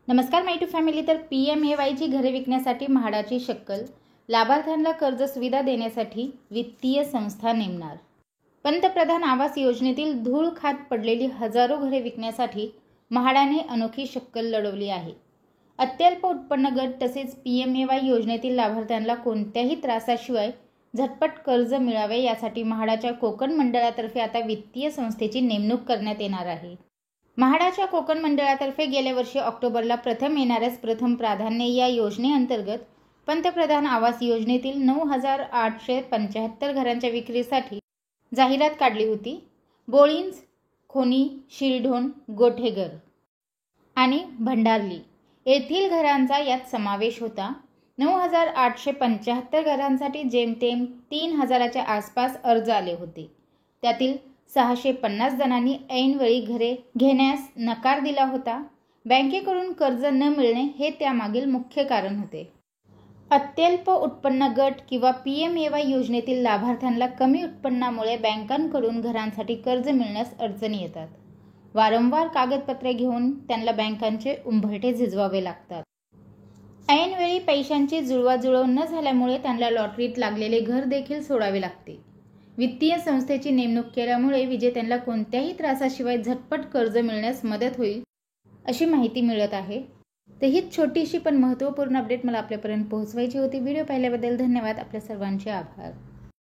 नमस्कार माय to family. तर PMAYची घरे विकण्यासाठी म्हाडाची शक्कल, लाभार्थ्यांना कर्ज सुविधा देण्यासाठी वित्तीय संस्था नेमणार। पंतप्रधान आवास योजनेतील धूळ खात पडलेली हजारो घरे विकण्यासाठी म्हाडाने अनोखी शक्कल लढवली आहे। अत्यल्प उत्पन्न गट तसेच PMAY योजनेतील लाभार्थ्यांना कोणत्याही त्रासाशिवाय झटपट कर्ज मिळावे यासाठी म्हाडाच्या कोकण मंडळातर्फे आता वित्तीय संस्थेची नेमणूक करण्यात येणार आहे। म्हाडाच्या कोकण मंडळातर्फे गेल्या वर्षी ऑक्टोबरला प्रथम येणाऱ्याच प्रथम प्राधान्य या योजनेअंतर्गत पंतप्रधान आवास योजनेतील 9,875 घरांच्या विक्रीसाठी जाहिरात काढली होती। बोळिंज, खोनी, शिरढोण, गोठेघर आणि भंडारली येथील घरांचा यात समावेश होता। 9,875 घरांसाठी जेमतेम 3,000च्या आसपास अर्ज आले होते। त्यातील 650 जणांनी ऐनवेळी घरे घेण्यास नकार दिला होता। बँकेकडून कर्ज न मिळणे हे त्यामागील मुख्य कारण होते। अत्यल्प उत्पन्न गट किंवा PMAY योजनेतील लाभार्थ्यांना कमी उत्पन्नामुळे बँकांकडून घरांसाठी कर्ज मिळण्यास अडचणी येतात। वारंवार कागदपत्रे घेऊन त्यांना बँकांचे उंबरठे झिजवावे लागतात। ऐनवेळी पैशांची जुळवाजुळव न झाल्यामुळे त्यांना लॉटरीत लागलेले घर देखील सोडावे लागते। वित्तीय संस्थेची नेमणूक केल्यामुळे विजेत्यांना कोणत्याही त्रासाशिवाय झटपट कर्ज मिळण्यास मदत होईल अशी माहिती मिळत आहे। तर ही छोटीशी पण महत्त्वपूर्ण अपडेट मला आपल्यापर्यंत पोहोचवायची होती। व्हिडिओ पाहिल्याबद्दल धन्यवाद। आपल्या सर्वांचे आभार।